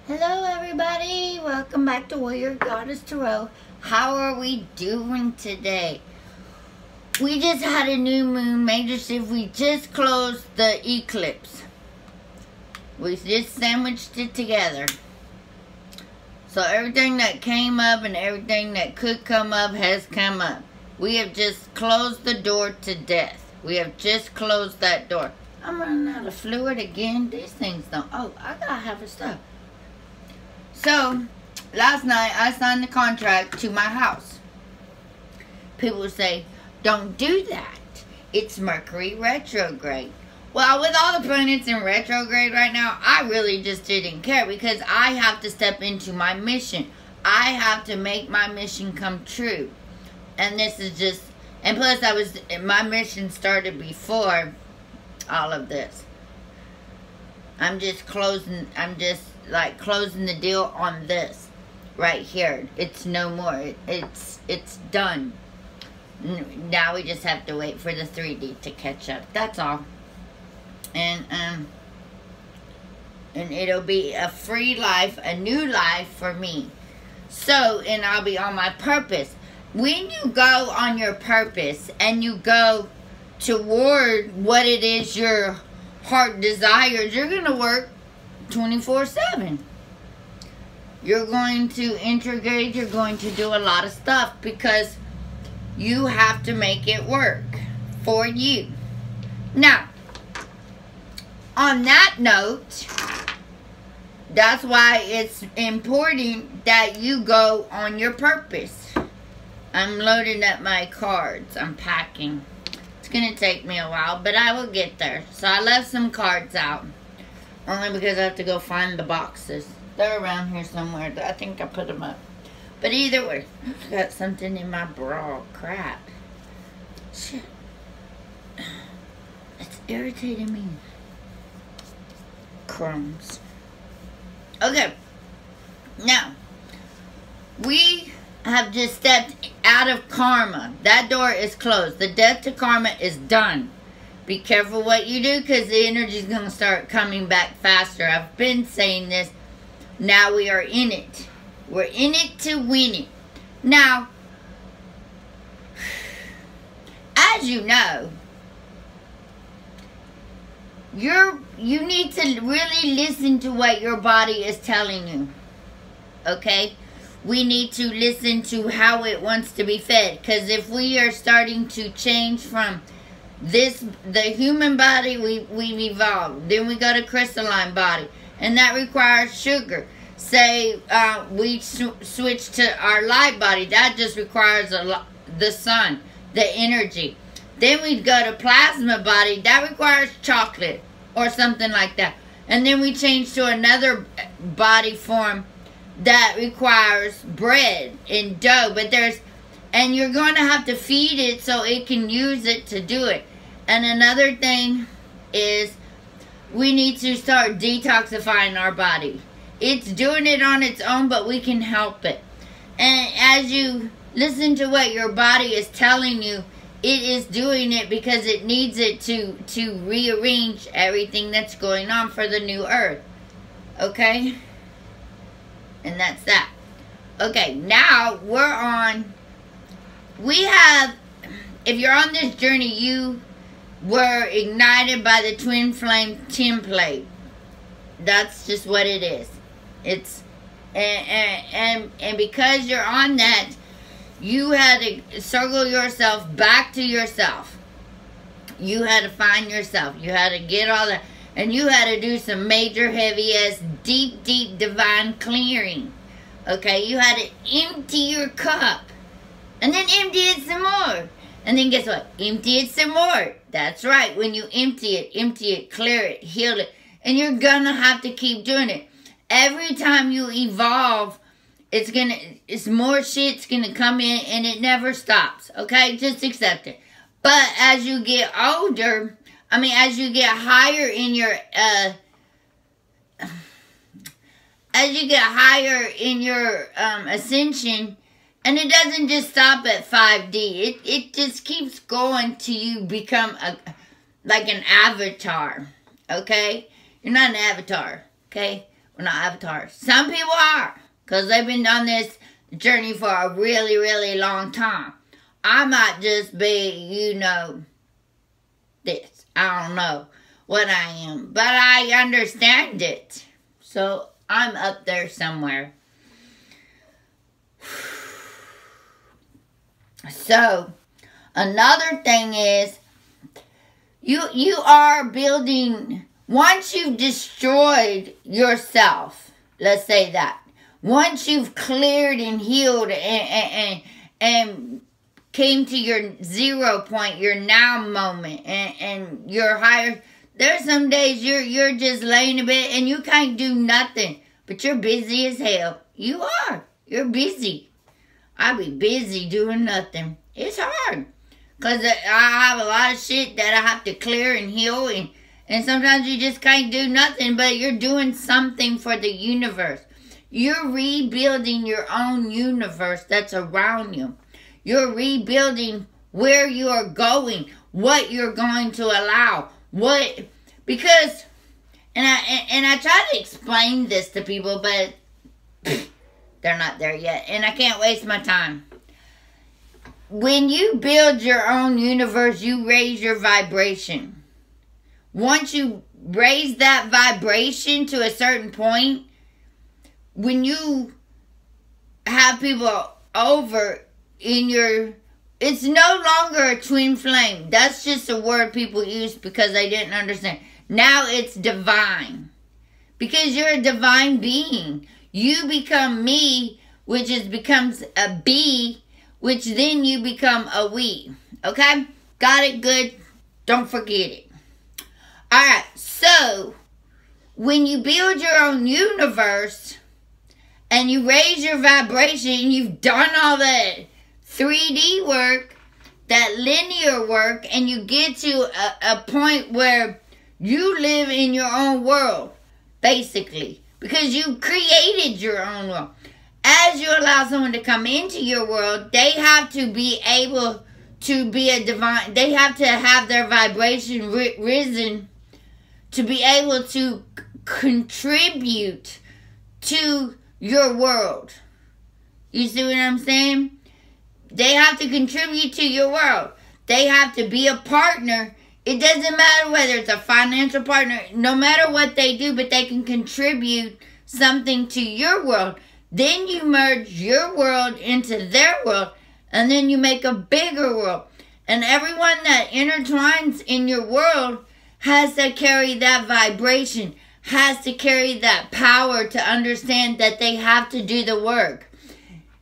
Hello everybody, welcome back to Warrior Goddess Tarot. How are we doing today? We just had a new moon, major shift. We just closed the eclipse. We just sandwiched it together. So everything that came up and everything that could come up has come up. We have just closed the door to death. We have just closed that door. I'm running out of fluid again. These things don't. Oh, I gotta have a stuff. So, last night I signed the contract to my house. People say, don't do that. It's Mercury retrograde. Well, with all the planets in retrograde right now, I really just didn't care because I have to step into my mission. I have to make my mission come true. And this is just, and plus my mission started before all of this. I'm just closing the deal on this right here. It's no more. It's done. Now we just have to wait for the 3D to catch up. That's all. And it'll be a free life, a new life for me. So, and I'll be on my purpose. When you go on your purpose and you go toward what it is your heart desires, you're going to work 24/7. You're going to integrate, you're going to do a lot of stuff because you have to make it work for you. Now, on that note, that's why it's important that you go on your purpose. I'm loading up my cards. I'm packing. It's going to take me a while, but I will get there. So I left some cards out. Only because I have to go find the boxes. They're around here somewhere. I think I put them up. But either way, I've got something in my bra. Crap. Shit. It's irritating me. Crumbs. Okay. Now, we have just stepped out of karma. That door is closed. The death to karma is done. Be careful what you do because the energy is going to start coming back faster. I've been saying this. Now we are in it. We're in it to win it. Now, as you know, you need to really listen to what your body is telling you. Okay? We need to listen to how it wants to be fed. Because if we are starting to change from the human body, we've evolved. Then we go to crystalline body. And that requires sugar. Say we switch to our light body. That just requires the sun, the energy. Then we go to plasma body. That requires chocolate or something like that. And then we change to another body form that requires bread and dough. And you're going to have to feed it so it can use it to do it. And another thing is we need to start detoxifying our body. It's doing it on its own, but we can help it. And as you listen to what your body is telling you, it is doing it because it needs it to rearrange everything that's going on for the new earth. Okay? And that's that. Okay, now if you're on this journey, you were ignited by the twin flame template. That's just what it is. It's and because you're on that, you had to circle yourself back to yourself. You had to find yourself. You had to get all that. And you had to do some major, heavy-ass, deep divine clearing. Okay? You had to empty your cup. And then empty it some more. And then guess what? Empty it some more. That's right. When you empty it, clear it, heal it. And you're gonna have to keep doing it. Every time you evolve, it's more shit's gonna come in and it never stops. Okay? Just accept it. But as you get older, as you get higher in your ascension, and it doesn't just stop at 5D. It just keeps going till you become like an avatar. Okay? You're not an avatar. Okay? Well, not avatars. Some people are. Because they've been on this journey for a really, really long time. I might just be, you know, this. I don't know what I am. But I understand it. So I'm up there somewhere. So another thing is you are building, once you've destroyed yourself, let's say that, once you've cleared and healed and came to your 0 point, your now moment, and your higher, there's some days you're just laying in bed and you can't do nothing, but you're busy as hell. You are. You're busy. I be busy doing nothing. It's hard. Because I have a lot of shit that I have to clear and heal. And sometimes you just can't do nothing. But you're doing something for the universe. You're rebuilding your own universe that's around you. You're rebuilding where you are going. What you're going to allow. Because, and I try to explain this to people, but they're not there yet. And I can't waste my time. When you build your own universe, you raise your vibration. Once you raise that vibration to a certain point, when you have people over in your, it's no longer a twin flame. That's just a word people use because they didn't understand. Now it's divine. Because you're a divine being. You become me, which becomes a bee, which then you become a we. Okay? Got it? Good. Don't forget it. Alright, so when you build your own universe and you raise your vibration, you've done all that 3D work, that linear work, and you get to a point where you live in your own world, basically. Because you created your own world. As you allow someone to come into your world, they have to be able to be a divine, they have to have their vibration risen to be able to contribute to your world. You see what I'm saying? They have to contribute to your world. They have to be a partner. It doesn't matter whether it's a financial partner, no matter what they do, but they can contribute something to your world. Then you merge your world into their world, and then you make a bigger world. And everyone that intertwines in your world has to carry that vibration, has to carry that power to understand that they have to do the work.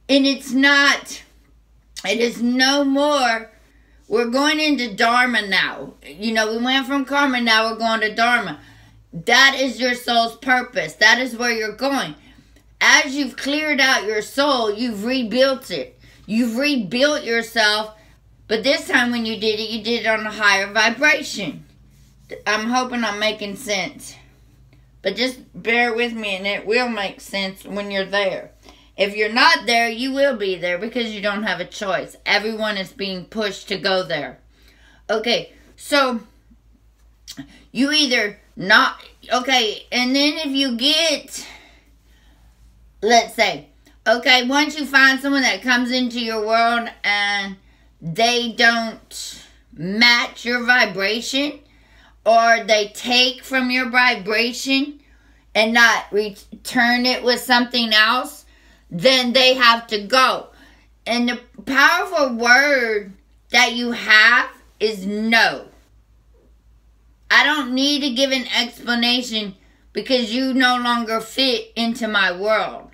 And it is no more, we're going into Dharma now. You know, we went from karma, now we're going to Dharma. That is your soul's purpose. That is where you're going. As you've cleared out your soul, you've rebuilt it. You've rebuilt yourself, but this time when you did it on a higher vibration. I'm hoping I'm making sense. But just bear with me and it will make sense when you're there. If you're not there, you will be there because you don't have a choice. Everyone is being pushed to go there. Okay, so you either not, okay, and then if you get, let's say, okay, once you find someone that comes into your world and they don't match your vibration, or they take from your vibration and not return it with something else, then they have to go. And the powerful word that you have is no. I don't need to give an explanation because you no longer fit into my world,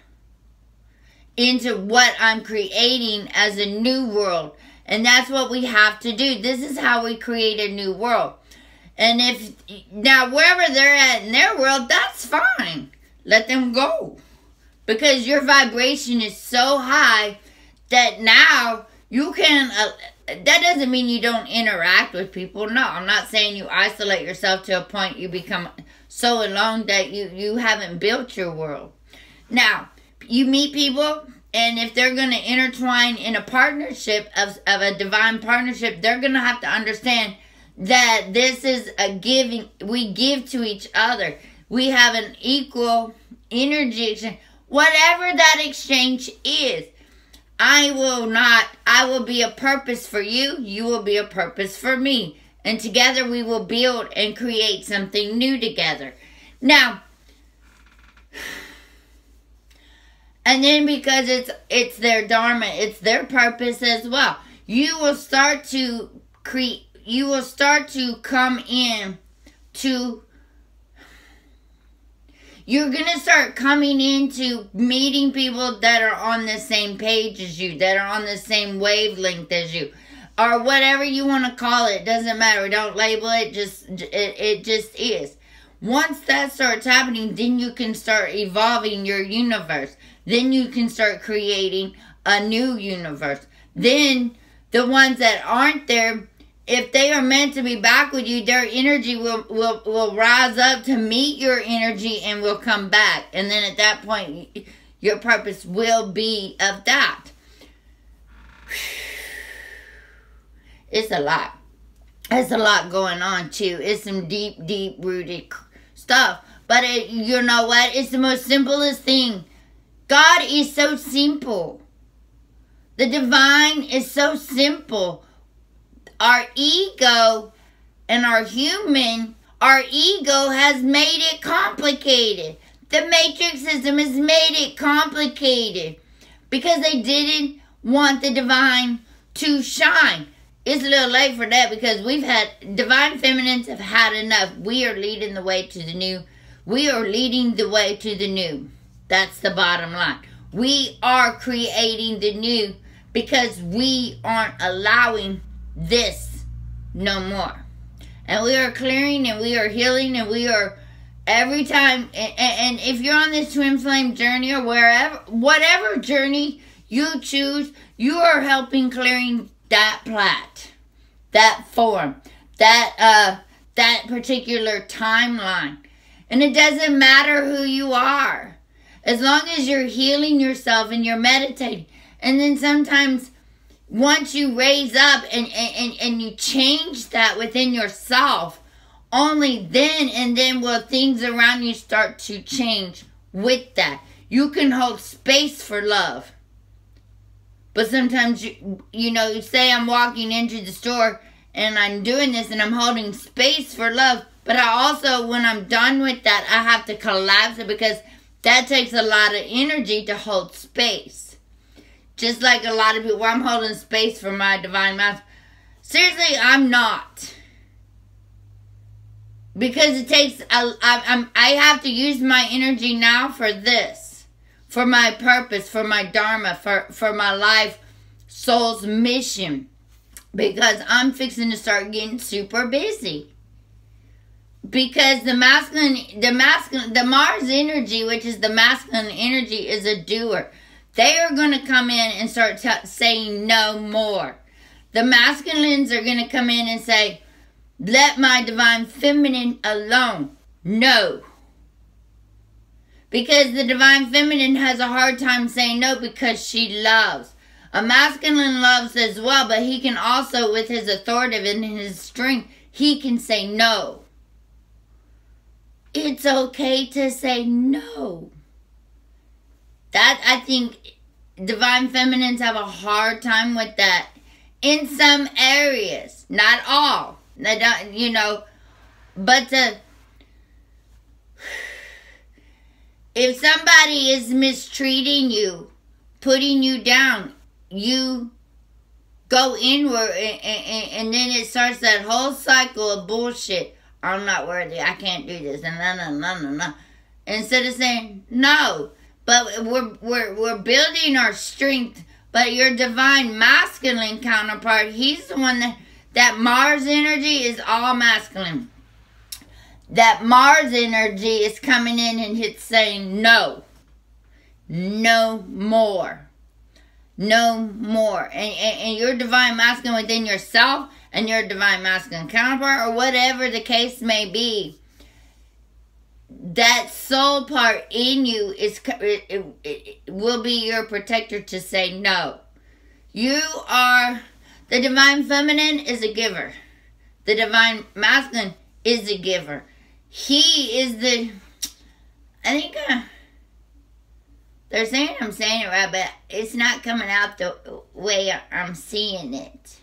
into what I'm creating as a new world. And that's what we have to do. This is how we create a new world. And if, now wherever they're at in their world, that's fine. Let them go. Because your vibration is so high that now you can, that doesn't mean you don't interact with people. No, I'm not saying you isolate yourself to a point you become so alone that you haven't built your world. Now, you meet people, and if they're going to intertwine in a partnership of a divine partnership, they're going to have to understand that this is a giving. We give to each other. We have an equal energy exchange, whatever that exchange is. I will be a purpose for you. You will be a purpose for me. And together we will build and create something new together. Now, and then because it's their Dharma, it's their purpose as well. You will start to come in to, you're going to start coming into meeting people that are on the same page as you, that are on the same wavelength as you, or whatever you want to call it. Doesn't matter. Don't label it. It just is. Once that starts happening, then you can start evolving your universe. Then you can start creating a new universe. Then the ones that aren't there, if they are meant to be back with you, their energy will rise up to meet your energy and will come back. And then at that point, your purpose will be of that. It's a lot. There's a lot going on too. It's some deep, deep rooted stuff. But you know what? It's the most simplest thing. God is so simple. The divine is so simple. Our ego and our ego has made it complicated. The matrix system has made it complicated because they didn't want the divine to shine. It's a little late for that because divine feminines have had enough. We are leading the way to the new. We are leading the way to the new. That's the bottom line. We are creating the new because we aren't allowing this no more. And we are clearing and we are healing and we are every time. And if you're on this twin flame journey or whatever journey you choose, you are helping clearing that plat, that form, that particular timeline. And it doesn't matter who you are. As long as you're healing yourself and you're meditating. And then sometimes once you raise up and you change that within yourself, only then will things around you start to change with that. You can hold space for love. But sometimes, you say I'm walking into the store and I'm doing this and I'm holding space for love. But I also, when I'm done with that, I have to collapse it because that takes a lot of energy to hold space. Just like a lot of people, I'm holding space for my divine master. Seriously, I'm not. Because it takes, I have to use my energy now for this. For my purpose, for my Dharma, for my life, soul's mission. Because I'm fixing to start getting super busy. Because the Mars energy, which is the masculine energy, is a doer. They are going to come in and start saying no more. The masculines are going to come in and say, let my divine feminine alone. No. Because the divine feminine has a hard time saying no because she loves. A masculine loves as well, but he can also, with his authoritative and his strength, he can say no. It's okay to say no. That, I think, divine feminines have a hard time with that. In some areas. Not all. They don't, but if somebody is mistreating you, putting you down, you go inward and then it starts that whole cycle of bullshit. I'm not worthy. I can't do this. And no. Instead of saying no, but we're building our strength. But your divine masculine counterpart, he's the one that Mars energy is all masculine. That Mars energy is coming in and it's saying no. No more. No more. And your divine masculine within yourself and your divine masculine counterpart or whatever the case may be, that soul part in you it will be your protector to say no. You are, the divine feminine is a giver. The divine masculine is a giver. He is the, I think, They're saying I'm saying it right, but it's not coming out the way I'm seeing it.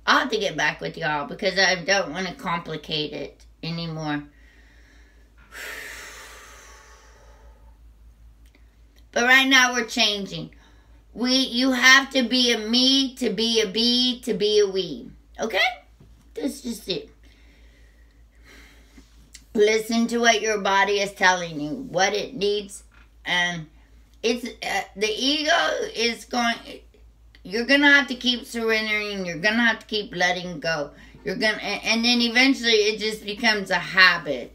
I'll have to get back with y'all because I don't want to complicate it anymore. But right now we're changing. You have to be a me, to be a bee, to be a we. Okay? That's just it. Listen to what your body is telling you, what it needs, and it's the ego is going. You're gonna have to keep surrendering. You're gonna have to keep letting go. And then eventually it just becomes a habit.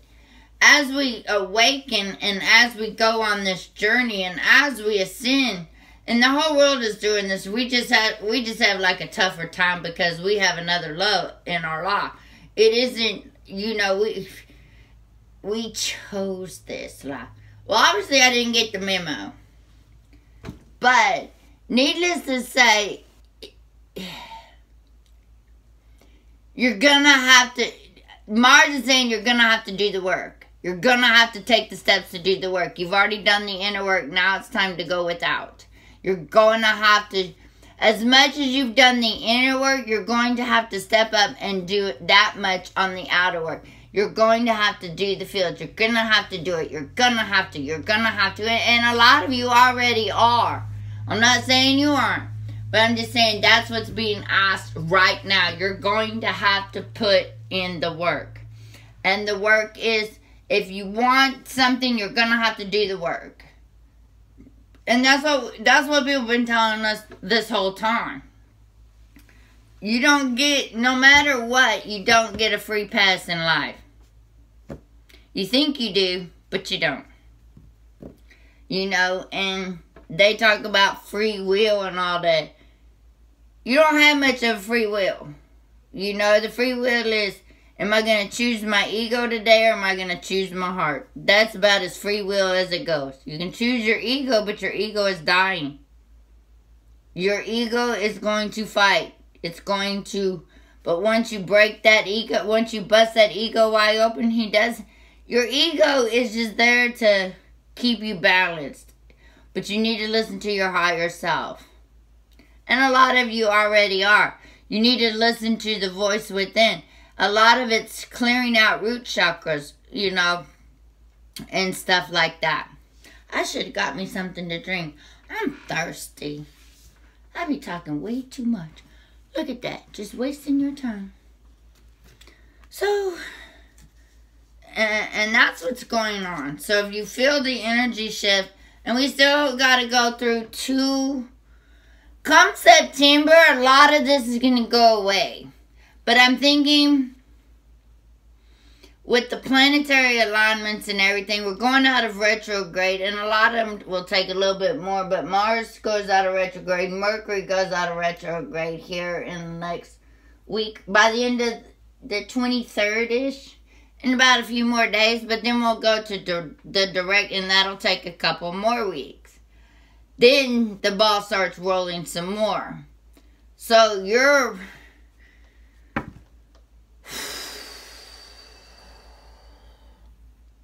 As we awaken and as we go on this journey and as we ascend, and the whole world is doing this, we just have like a tougher time because we have another love in our life. It isn't, we chose this life. Well, obviously I didn't get the memo. But, needless to say, you're gonna have to, Mars is saying you're gonna have to do the work. You're gonna have to take the steps to do the work. You've already done the inner work, now it's time to go without. You're going to have to, as much as you've done the inner work, you're going to have to step up and do that much on the outer work. You're going to have to do the field. You're going to have to do it. You're going to have to. You're going to have to. And a lot of you already are. I'm not saying you aren't. But I'm just saying that's what's being asked right now. You're going to have to put in the work. And the work is, if you want something, you're going to have to do the work. And that's what people have been telling us this whole time. You don't get, no matter what, you don't get a free pass in life. You think you do, but you don't. And they talk about free will and all that. You don't have much of free will. The free will is, am I going to choose my ego today or am I going to choose my heart? That's about as free will as it goes. You can choose your ego, but your ego is dying. Your ego is going to fight. It's going to, but once you break that ego, once you bust that ego wide open, your ego is just there to keep you balanced. But you need to listen to your higher self. And a lot of you already are. You need to listen to the voice within. A lot of it's clearing out root chakras, and stuff like that. I should have got me something to drink. I'm thirsty. I be talking way too much. Look at that. Just wasting your time. So, and that's what's going on. So if you feel the energy shift, and we still got to go through come September, a lot of this is going to go away. But I'm thinking, with the planetary alignments and everything, we're going out of retrograde, and a lot of them will take a little bit more, but Mars goes out of retrograde, Mercury goes out of retrograde here in the next week, by the end of the 23rd-ish, in about a few more days, but then we'll go to the direct, and that'll take a couple more weeks. Then the ball starts rolling some more. So the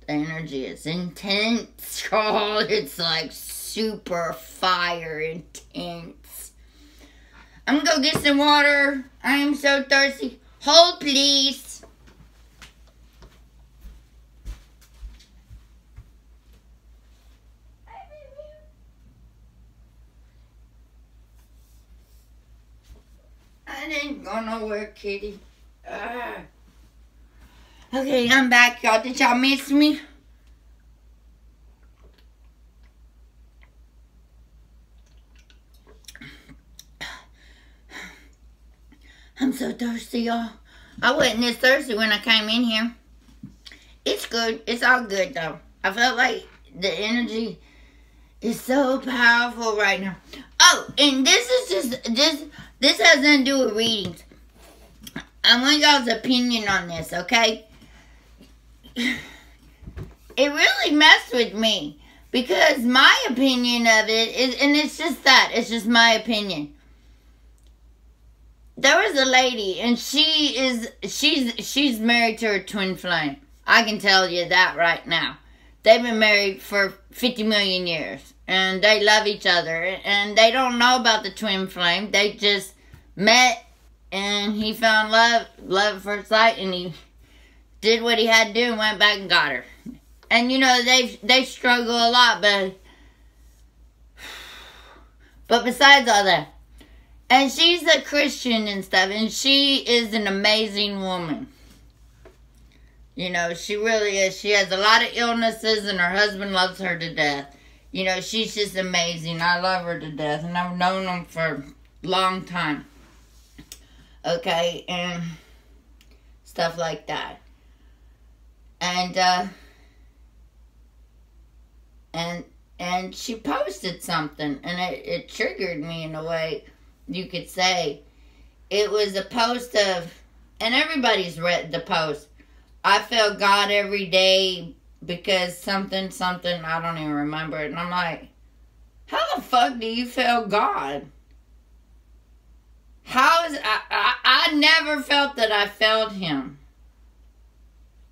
energy is intense. Oh, it's like super fire intense. I'm gonna go get some water. I am so thirsty. Hold, please. I didn't go nowhere, kitty. Okay, I'm back, y'all. Did y'all miss me? I'm so thirsty, y'all. I wasn't this thirsty when I came in here. It's good. It's all good, though. I felt like the energy is so powerful right now. Oh, and this is this has nothing to do with readings. I want y'all's opinion on this, okay? It really messed with me because my opinion of it is, and it's just that, it's just my opinion. There was a lady, and she's married to her twin flame. I can tell you that right now. They've been married for 50 million years. and they love each other, and they don't know about the twin flame. They just met, and he found love at first sight, and he did what he had to do and went back and got her. And you know, they struggle a lot, but besides all that, and she's a Christian and stuff, and she is an amazing woman. You know, she really is. She has a lot of illnesses, and her husband loves her to death. You know, she's just amazing. I love her to death, and I've known them for a long time. Okay, and stuff like that. And she posted something, and it triggered me in a way you could say. It was a post of, and everybody's read the post, I feel God every day because something, I don't even remember it. And I'm like, how the fuck do you feel God? I never felt that I felt him.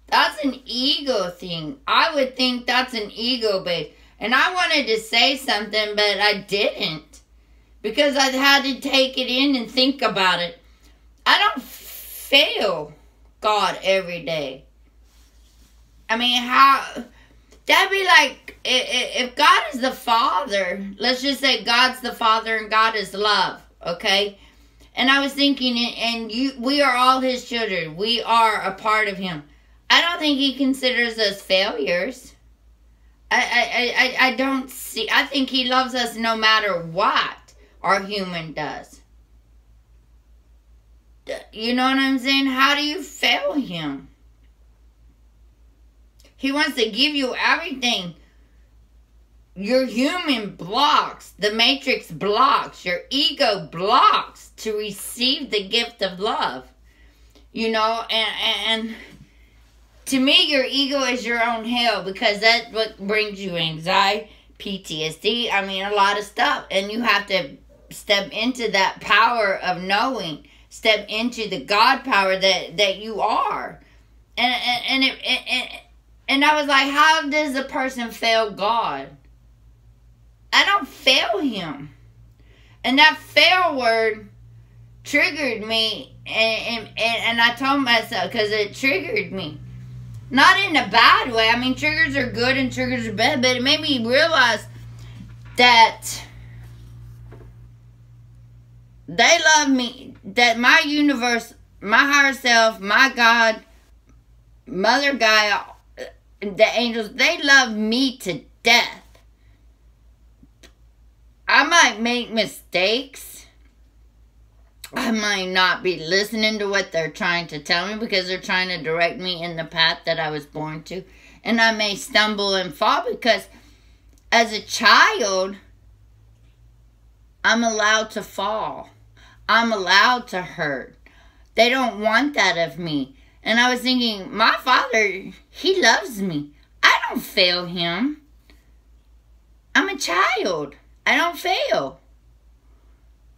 That's an ego thing. I would think that's an ego base. And I wanted to say something, but I didn't. Because I had to take it in and think about it. I don't feel God every day. I mean, that'd be like, if God is the Father, let's just say God's the Father and God is love, okay? And I was thinking, we are all his children. We are a part of him. I don't think he considers us failures. I don't see, I think he loves us no matter what our human does. You know what I'm saying? How do you fail him? He wants to give you everything. Your human blocks, the matrix blocks, your ego blocks to receive the gift of love. You know, and to me, your ego is your own hell, because that's what brings you anxiety, PTSD, I mean, a lot of stuff. And you have to step into that power of knowing, step into the God power that you are. And I was like, how does a person fail God? I don't fail him. And that fail word triggered me. And I told myself, because it triggered me. Not in a bad way. I mean, triggers are good and triggers are bad. But it made me realize that they love me. That my universe, my higher self, my God, Mother Gaia, the angels, they love me to death. I might make mistakes. I might not be listening to what they're trying to tell me, because they're trying to direct me in the path that I was born to. And I may stumble and fall, because as a child, I'm allowed to fall. I'm allowed to hurt. They don't want that of me. And I was thinking, my Father, he loves me. I don't fail him. I'm a child. I don't fail.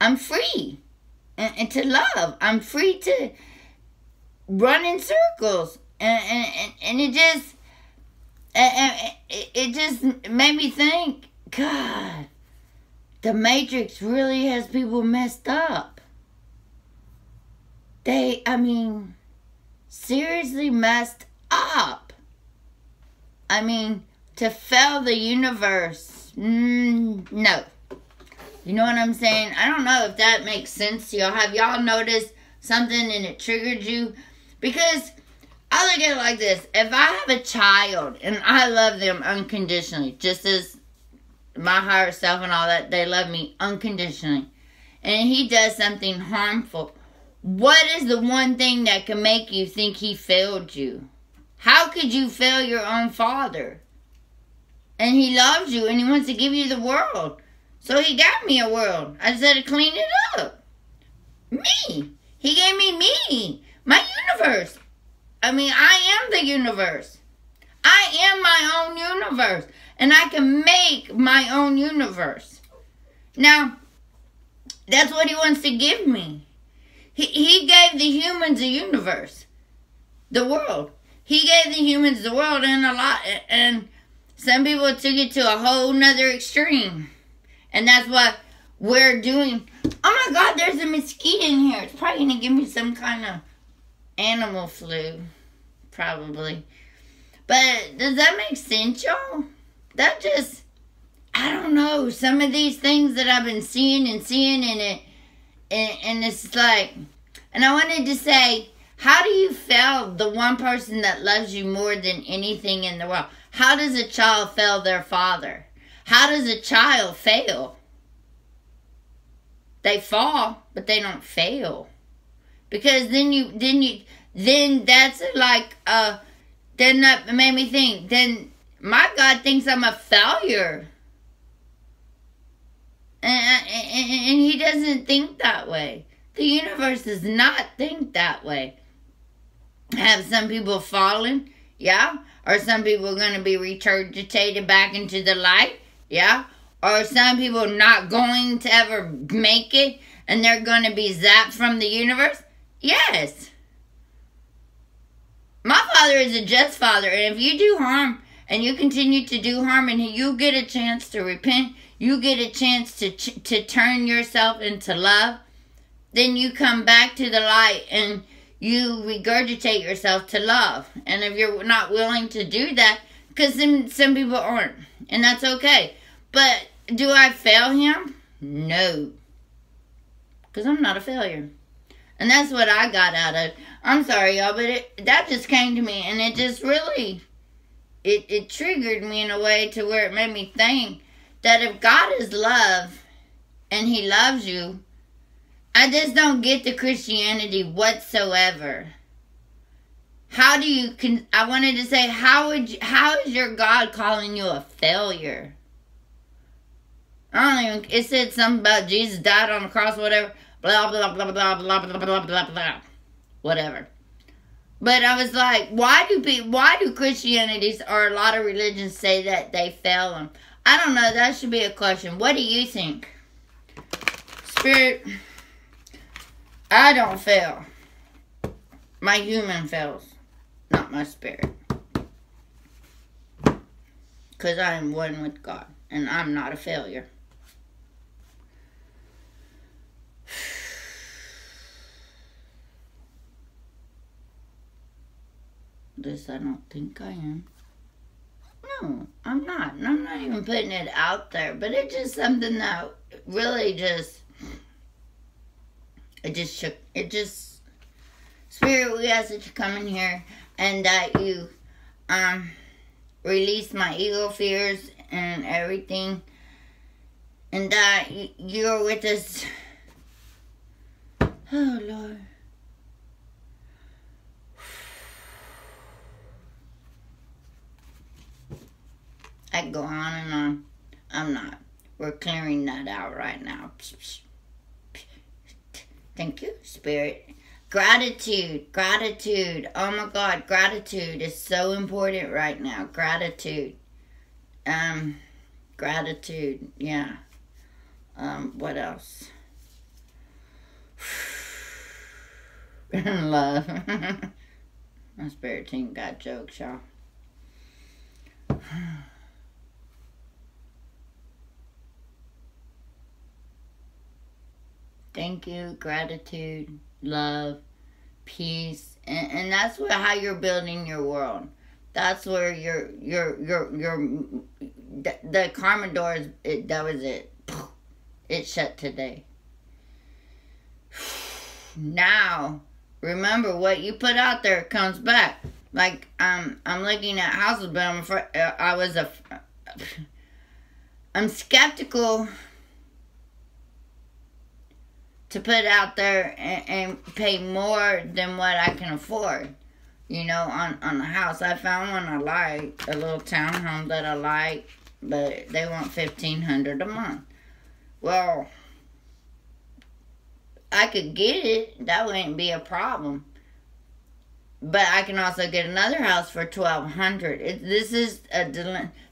I'm free. And to love. I'm free to run in circles. And it just made me think, God, the Matrix really has people messed up. Seriously messed up. I mean, to fail the universe, no. You know what I'm saying? I don't know if that makes sense to y'all. Have y'all noticed something and it triggered you? Because I look at it like this. If I have a child and I love them unconditionally, just as my higher self and all that, they love me unconditionally, and he does something harmful, what is the one thing that can make you think he failed you? How could you fail your own Father? And he loves you and he wants to give you the world. So he got me a world. I just had to clean it up. Me. He gave me. My universe. I am the universe. I am my own universe. And I can make my own universe. Now, that's what he wants to give me. He gave the humans a universe. The world. He gave the humans the world, and Some people took it to a whole nother extreme. And that's what we're doing. Oh my God, there's a mosquito in here. It's probably going to give me some kind of animal flu. Probably. But does that make sense, y'all? That just, I don't know. Some of these things that I've been seeing and it's like, and I wanted to say, how do you fail the one person that loves you more than anything in the world? How does a child fail their father? How does a child fail? They fall, but they don't fail. Because then that's like, then that made me think, then my God thinks I'm a failure. And he doesn't think that way. The universe does not think that way. Have some people fallen? Yeah. Or some people are going to be regurgitated back into the light? Yeah. Or some people not going to ever make it and they're going to be zapped from the universe? Yes. My Father is a just Father, and if you do harm and you continue to do harm and you get a chance to repent, you get a chance to turn yourself into love, then you come back to the light and you regurgitate yourself to love. And if you're not willing to do that, because some people aren't, and that's okay. But do I fail him? No. Because I'm not a failure. And that's what I got out of it. I'm sorry, y'all, but that just came to me. And it just really, it triggered me in a way to where it made me think that if God is love and he loves you, I just don't get the Christianity whatsoever. How do you, I wanted to say, how is your God calling you a failure? I don't even, it said something about Jesus died on the cross, whatever. Blah, blah, blah, blah, blah, blah, blah, blah, blah. Whatever. But I was like, why do Christianities or a lot of religions say that they fail them? I don't know. That should be a question. What do you think? Spirit, I don't fail. My human fails, not my spirit. Because I am one with God, and I'm not a failure. This I don't think I am. No, I'm not. And I'm not even putting it out there. But it's just something that really just... It just shook... It just... Spirit, we ask that you come in here and that you release my ego fears and everything. And that you're with us. Oh, Lord. I can go on and on. I'm not. We're clearing that out right now. Thank you, Spirit. Gratitude. Gratitude. Oh my God. Gratitude is so important right now. Gratitude. Gratitude. Yeah. What else? Love. My spirit team got jokes, y'all. Thank you, gratitude, love, peace, and that's how you're building your world. That's where the karma doors. That was it. It shut today. Now, remember what you put out there comes back. Like I'm looking at houses, but I'm skeptical to put out there and pay more than what I can afford, you know, on a house. I found one I like, a little townhome that I like, but they want $1,500 a month. Well, I could get it. That wouldn't be a problem. But I can also get another house for $1,200. This is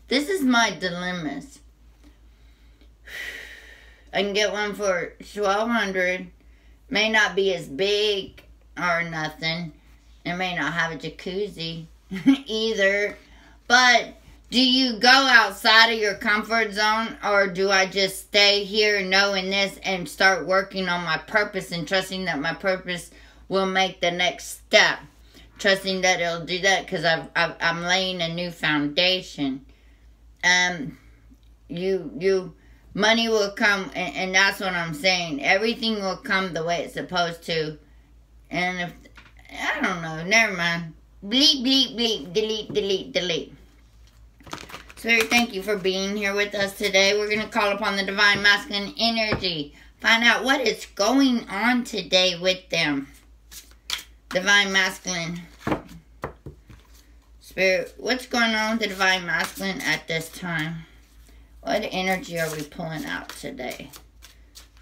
This is my dilemmas. I can get one for $1,200. May not be as big or nothing. It may not have a jacuzzi either. But Do you go outside of your comfort zone, or do I just stay here knowing this and start working on my purpose and trusting that my purpose will make the next step? Trusting that it'll do that because I'm laying a new foundation. Money will come, and that's what I'm saying. Everything will come the way it's supposed to. And if, I don't know, never mind. Bleep, bleep, bleep, delete, delete, delete. Spirit, thank you for being here with us today. We're going to call upon the Divine Masculine energy. Find out what is going on today with them. Divine Masculine. Spirit, what's going on with the Divine Masculine at this time? What energy are we pulling out today?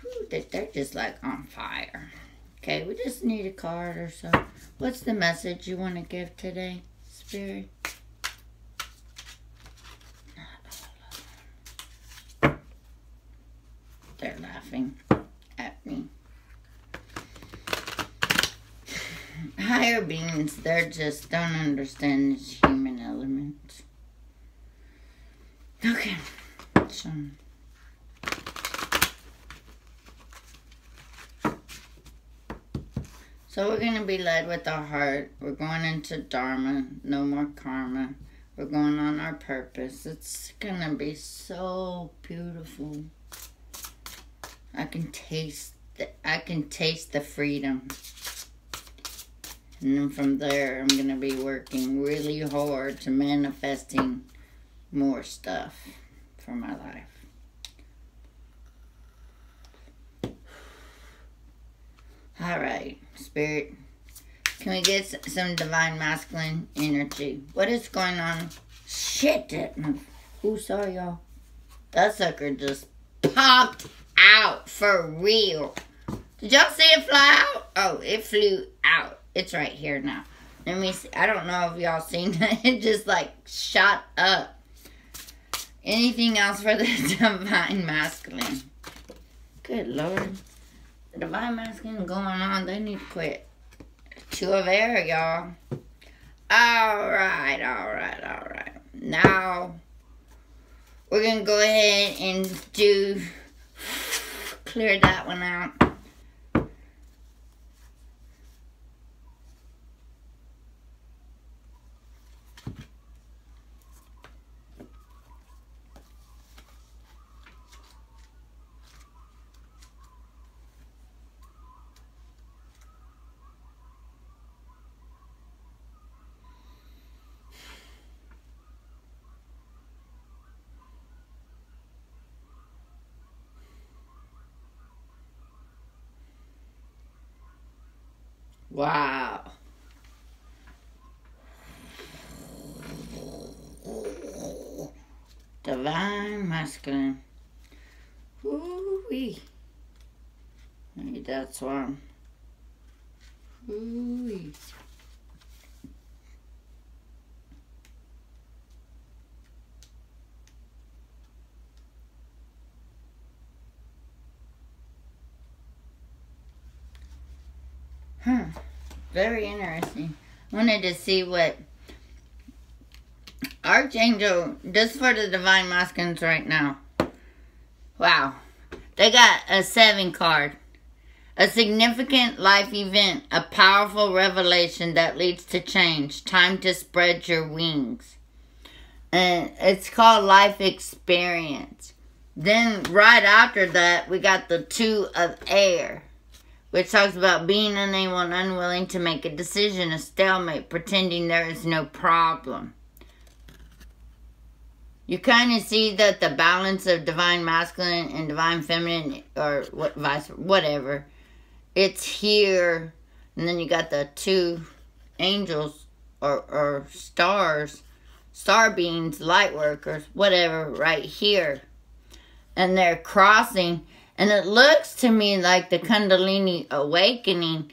Whew, they're just like on fire. Okay, we just need a card or so. What's the message you want to give today, Spirit? They're laughing at me. Higher beings, they just don't understand this human element. Okay. So we're going to be led with our heart. We're going into Dharma, no more karma. We're going on our purpose. It's going to be so beautiful. I can taste the freedom. And then from there, I'm going to be working really hard to manifesting more stuff for my life. All right, Spirit. Can we get some Divine Masculine energy? What is going on? Shit, who saw y'all? That sucker just popped out for real. Did y'all see it fly out? Oh, it flew out. It's right here now. Let me see. I don't know if y'all seen that. It just like shot up. Anything else for the Divine Masculine? Good Lord. The Divine Masculine going on. They need to quit. 2 of air, y'all. Alright, alright, alright. Now, we're going to go ahead and clear that one out. Wow. Divine Masculine. Ooh-wee. Maybe that's one. Ooh-wee. Very interesting. Wanted to see what Archangel, just for the Divine Masculines right now. Wow. They got a 7 card. A significant life event. A powerful revelation that leads to change. Time to spread your wings. And it's called life experience. Then right after that, we got the 2 of air, which talks about being unable and unwilling to make a decision, a stalemate, pretending there is no problem. You kind of see that the balance of Divine Masculine and Divine Feminine, or whatever, it's here. And then you got the 2 angels, or stars, star beings, light workers, whatever, right here. And they're crossing. And it looks to me like the Kundalini awakening,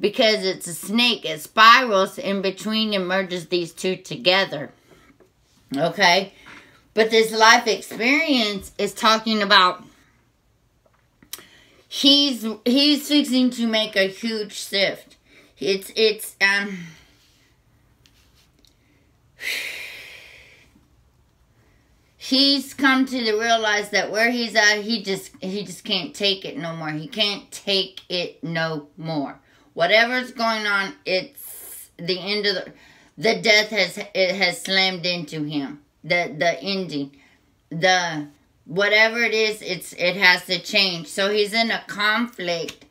because it's a snake. It spirals in between and merges these 2 together. Okay? But this life experience is talking about he's fixing to make a huge shift. he's come to realize that where he's at, he just can't take it no more. He can't take it no more. Whatever's going on, it's the end of the death has slammed into him. The ending, whatever it is, it has to change. So he's in a conflict.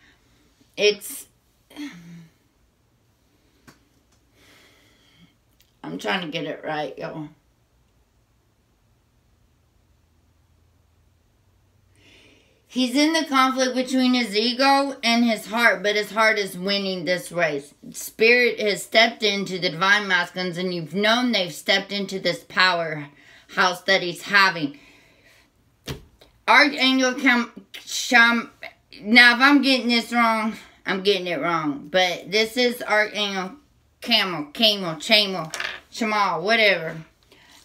I'm trying to get it right, y'all. He's in the conflict between his ego and his heart, but his heart is winning this race. Spirit has stepped into the divine masculines, and you've known they've stepped into this powerhouse that he's having. Archangel now if I'm getting this wrong, I'm getting it wrong. But this is Archangel Chamal, Chamal, whatever.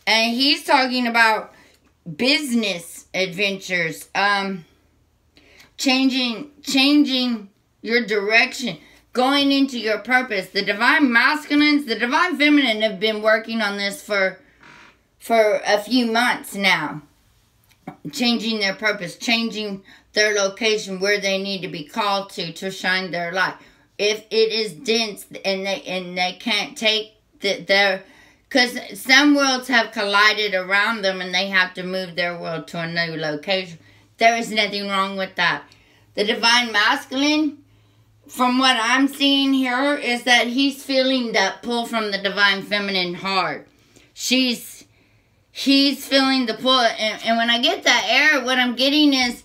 And he's talking about business adventures, changing your direction, going into your purpose. The divine masculines, the divine feminine have been working on this for a few months now. Changing their purpose, changing their location where they need to be called to shine their light. If it is dense and they can't take because some worlds have collided around them and they have to move their world to a new location. There is nothing wrong with that. The divine masculine, from what I'm seeing here, is that he's feeling that pull from the divine feminine hard. He's feeling the pull. And when I get that air, what I'm getting is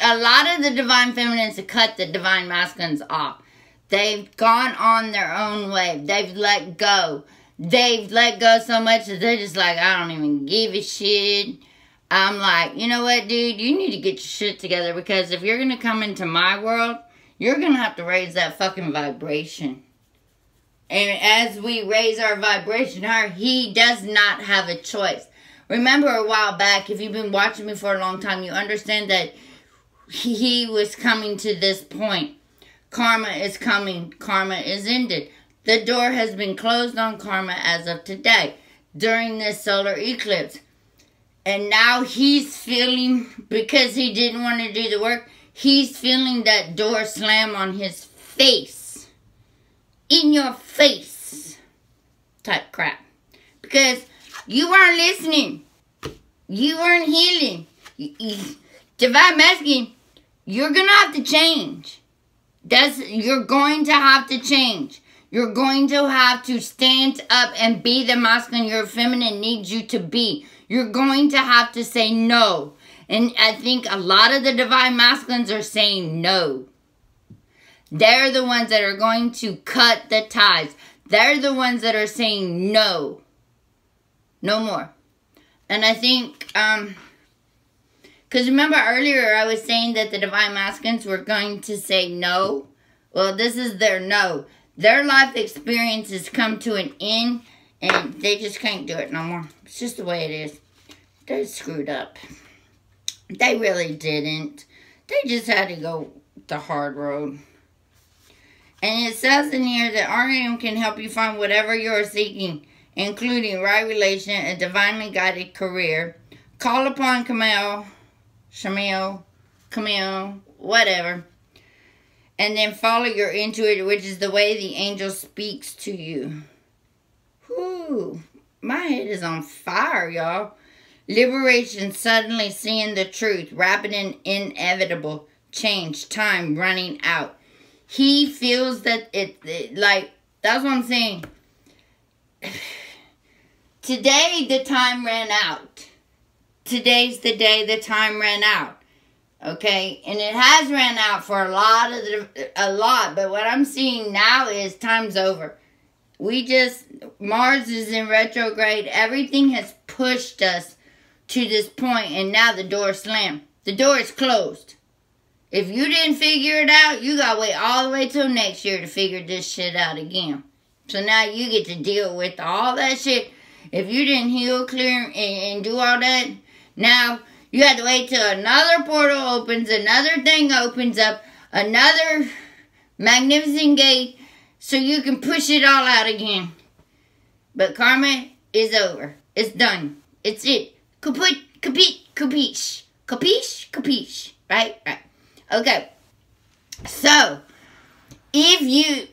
a lot of the divine feminines have cut the divine masculines off. They've gone on their own way. They've let go. They've let go so much that they're just like, I don't even give a shit. I'm like, you know what, dude? You need to get your shit together, because if you're going to come into my world, you're going to have to raise that fucking vibration. And as we raise our vibration higher, he does not have a choice. Remember a while back, if you've been watching me for a long time, you understand that he was coming to this point. Karma is coming. Karma is ended. The door has been closed on karma as of today, during this solar eclipse. And now he's feeling, because he didn't want to do the work, he's feeling that door slam on his face. In your face. Type crap. Because you weren't listening. You weren't healing. Divine masculine, you're going to have to change. You're going to have to change. You're going to have to stand up and be the masculine your feminine needs you to be. You're going to have to say no. And I think a lot of the divine masculines are saying no. They're the ones that are going to cut the ties. They're the ones that are saying no. No more. And I think, because remember earlier I was saying that the divine masculines were going to say no. Well, this is their no. Their life experience has come to an end, and they just can't do it no more. It's just the way it is. They screwed up. They really didn't. They just had to go the hard road. And it says in here that RM can help you find whatever you're seeking, including right relation, a divinely guided career. Call upon Camille, whatever. And then follow your intuition, which is the way the angel speaks to you. Whew. My head is on fire, y'all. Liberation, suddenly seeing the truth. Rapid and inevitable change. Time running out. He feels that like, that's what I'm saying. Today, the time ran out. Today's the day the time ran out. Okay, and it has ran out for a lot, but what I'm seeing now is time's over. Mars is in retrograde. Everything has pushed us to this point, and now the door slammed. The door is closed. If you didn't figure it out, you gotta wait all the way till next year to figure this shit out again. So now you get to deal with all that shit. If you didn't heal, clear, and do all that, now you have to wait till another portal opens, another thing opens up, another magnificent gate, so you can push it all out again. But karma is over. It's done. It's it. Capiche? Capiche? Right? Right. Okay. So, if he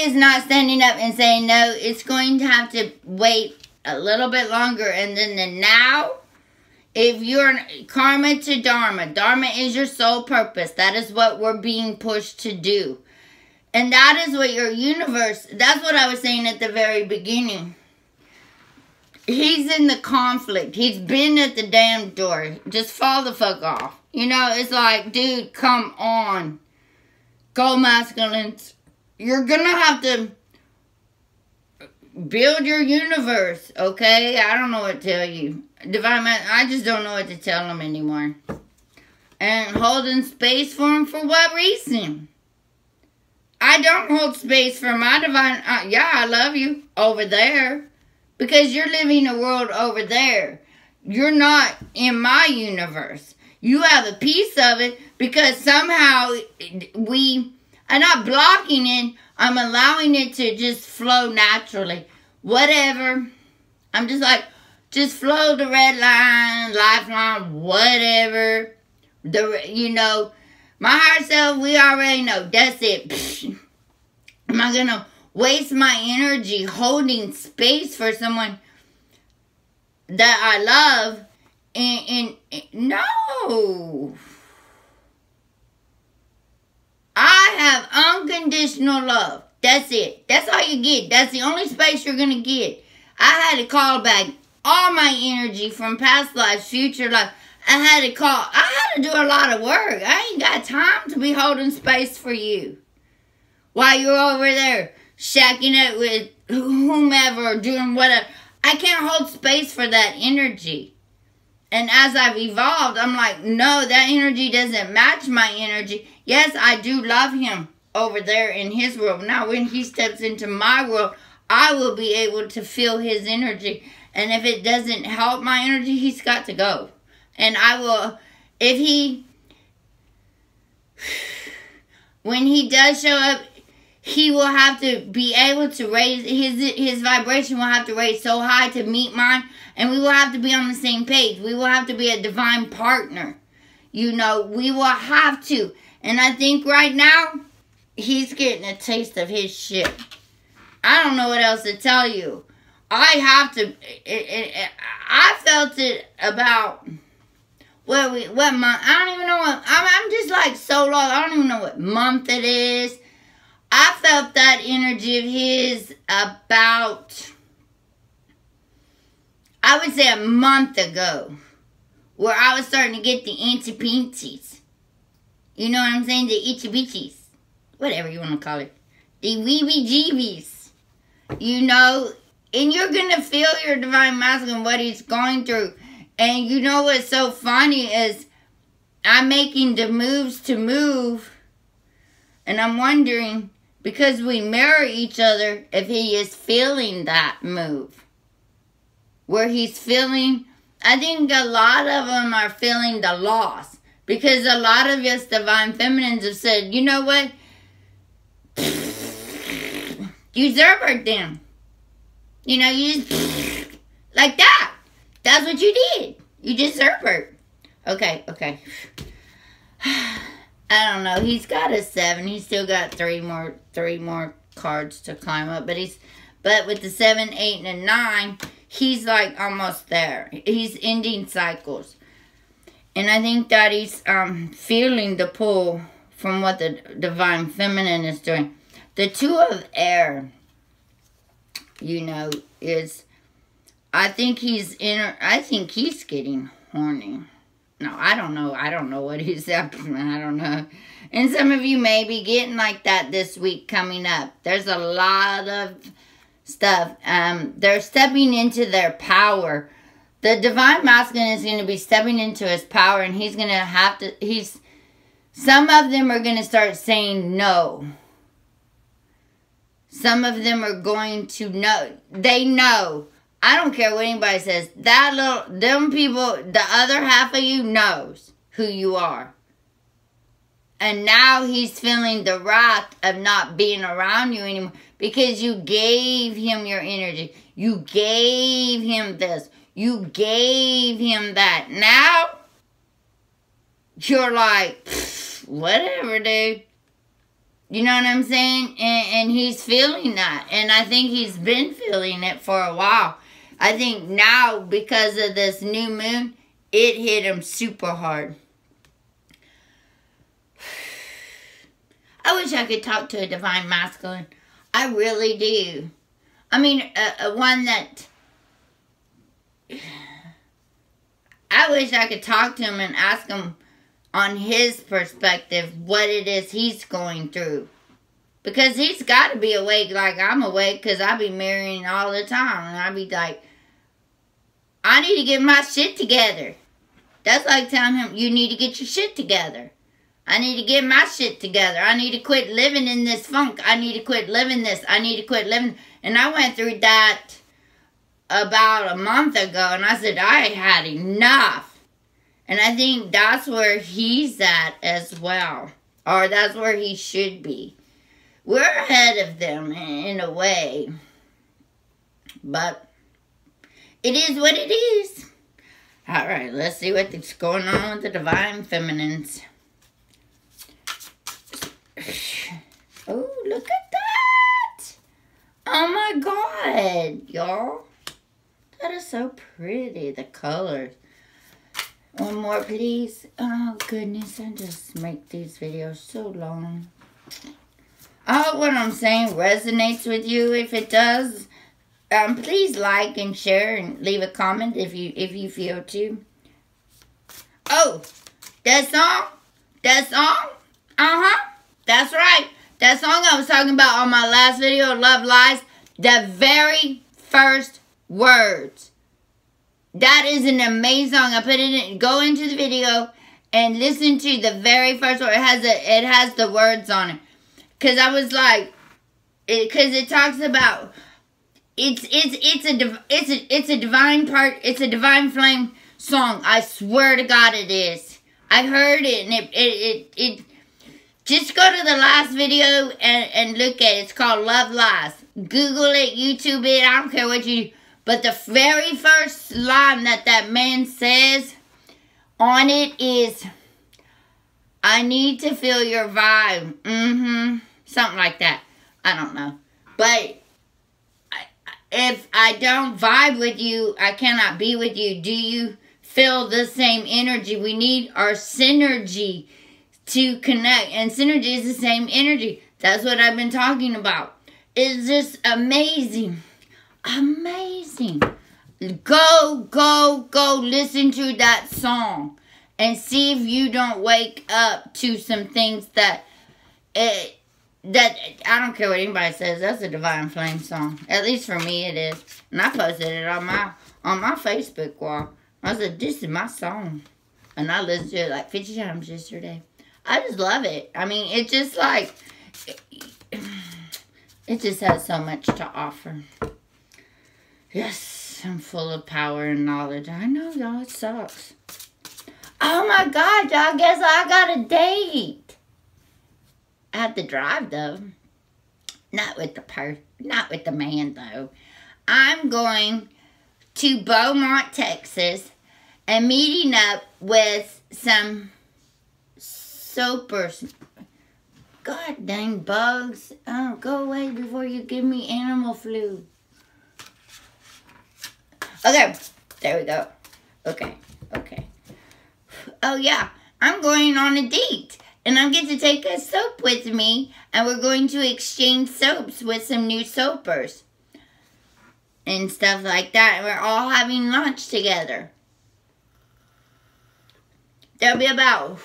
is not standing up and saying no, it's going to have to wait a little bit longer. And then the now, if you're karma to Dharma, Dharma is your sole purpose. That is what we're being pushed to do. And that is what your universe, that's what I was saying at the very beginning. He's in the conflict. He's been at the damn door. Just fall the fuck off. You know, it's like, dude, come on. Go masculines. You're going to have to build your universe, okay? I don't know what to tell you. Divine Man, I just don't know what to tell them anymore. And holding space for him for what reason? I don't hold space for my divine... yeah, I love you over there. Because you're living a world over there. You're not in my universe. You have a piece of it because somehow I'm not blocking it. I'm allowing it to just flow naturally. Whatever. I'm just like, just flow the red line, lifeline, whatever. You know, my higher self, we already know. That's it. Psh. Am I going to waste my energy holding space for someone that I love? And no. I have unconditional love. That's it. That's all you get. That's the only space you're going to get. I had to call back all my energy from past lives, future life. I had to do a lot of work. I ain't got time to be holding space for you while you're over there shacking it with whomever or doing whatever. I can't hold space for that energy. And as I've evolved, I'm like, no, that energy doesn't match my energy. Yes, I do love him over there in his world. Now, when he steps into my world, I will be able to feel his energy. And if it doesn't help my energy, he's got to go. And I will, when he does show up, he will have to be able to raise, his vibration will have to raise so high to meet mine. And we will have to be on the same page. We will have to be a divine partner. You know, we will have to. And I think right now, he's getting a taste of his shit. I don't know what else to tell you. I have to, I felt it about, what month? I don't even know what, I'm just like so lost. I don't even know what month it is. I felt that energy of his about, I would say a month ago, where I was starting to get the anti-pinties. You know what I'm saying? The itchy-bitchies. Whatever you want to call it. The weebie-jeebies. You know, and you're going to feel your divine masculine, what he's going through. And you know what's so funny is, I'm making the moves to move. And I'm wondering, because we mirror each other, if he is feeling that move. Where he's feeling, I think a lot of them are feeling the loss. Because a lot of us divine feminines have said, you know what? You usurped them. You know, you just, like that. That's what you did. You just usurped. Okay. I don't know. He's got a 7. He's still got three more cards to climb up. But with the 7, 8, and 9, he's like almost there. He's ending cycles. And I think that he's feeling the pull from what the divine feminine is doing. The 2 of air, you know, is, I think he's getting horny. No, I don't know. I don't know what he's up to. I don't know. And some of you may be getting like that this week coming up. There's a lot of stuff. They're stepping into their power. The divine masculine is going to be stepping into his power, and he's going to have to, some of them are going to start saying no. Some of them are going to know. They know. I don't care what anybody says. Them people, the other half of you knows who you are. And now he's feeling the wrath of not being around you anymore because you gave him your energy. You gave him this. You gave him that. Now, you're like, whatever, dude. You know what I'm saying? And he's feeling that. And I think he's been feeling it for a while. I think now, because of this new moon, it hit him super hard. I wish I could talk to a divine masculine. I really do. I mean, one that... I wish I could talk to him and ask him on his perspective what it is he's going through. Because he's got to be awake like I'm awake, because I be marrying all the time. And I be like, I need to get my shit together. That's like telling him, you need to get your shit together. I need to get my shit together. I need to quit living in this funk. I need to quit living this. I need to quit living. And I went through that about a month ago. And I said, I had enough. And I think that's where he's at as well. Or that's where he should be. We're ahead of them in a way. But it is what it is. Alright, let's see what's going on with the divine feminines. Oh, look at that. Oh my God, y'all. That is so pretty, the colors. One more, please. Oh, goodness. I just make these videos so long. I hope what I'm saying resonates with you. If it does, please like and share and leave a comment if you feel to. Oh, that song? That song? Uh-huh. That's right. That song I was talking about on my last video, Love Lies. The very first words. That is an amazing song. I put it in. Go into the video and listen to the very first word. It has the words on it. Cause I was like, cause it talks about it's a divine part. It's a divine flame song. I swear to God, it is. I heard it, and it. Just go to the last video and look at it. It's called Love Lies. Google it, YouTube it. I don't care what you do. But the very first line that man says on it is, I need to feel your vibe. Something like that. I don't know. But if I don't vibe with you, I cannot be with you. Do you feel the same energy? We need our synergy to connect. And synergy is the same energy. That's what I've been talking about. It's just amazing. Amazing. Go listen to that song and see if you don't wake up to some things that I don't care what anybody says. That's a divine flame song. At least for me it is. And I posted it on my Facebook wall. I said, this is my song. And I listened to it like 50 times yesterday. I just love it. I mean, it's just like, it just has so much to offer. Yes, I'm full of power and knowledge. I know, y'all, it sucks. Oh my God, y'all, guess I got a date. I have to drive, though. Not with the man, though. I'm going to Beaumont, Texas, and meeting up with some soapers. God dang bugs. Oh, go away before you give me animal flu. Okay, there we go. Okay. Oh yeah, I'm going on a date. And I'm going to take a soap with me. And we're going to exchange soaps with some new soapers. And stuff like that. And we're all having lunch together. There'll be about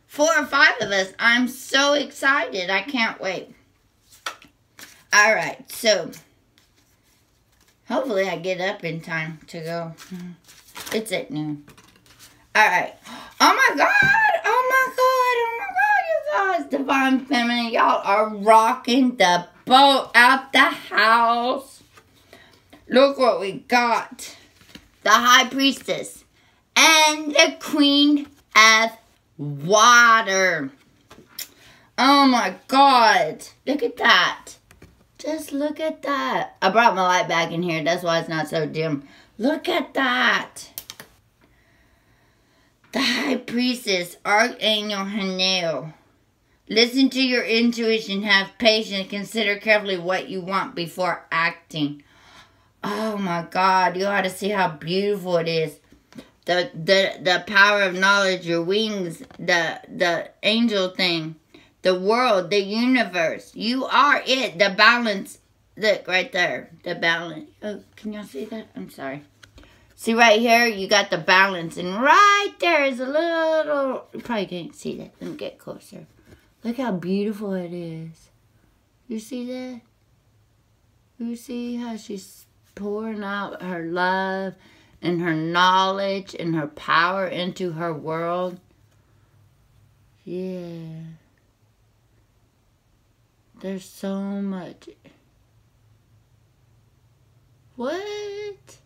4 or 5 of us. I'm so excited. I can't wait. Alright, so hopefully I get up in time to go. It's at noon. Alright. Oh my God! You guys. Divine Feminine. Y'all are rocking the boat out the house. Look what we got. The High Priestess. And the Queen of Water. Oh my God. Look at that. Just look at that. I brought my light back in here. That's why it's not so dim. Look at that. The High Priestess, Archangel Hanel. Listen to your intuition. Have patience. Consider carefully what you want before acting. Oh my God. You ought to see how beautiful it is. The power of knowledge, your wings, the angel thing, the world, the universe. You are it. The balance. Look right there. The balance. Oh, can y'all see that? I'm sorry. See right here, you got the balance. And right there is a little... You probably can't see that. Let me get closer. Look how beautiful it is. You see that? You see how she's pouring out her love and her knowledge and her power into her world? Yeah. There's so much. What?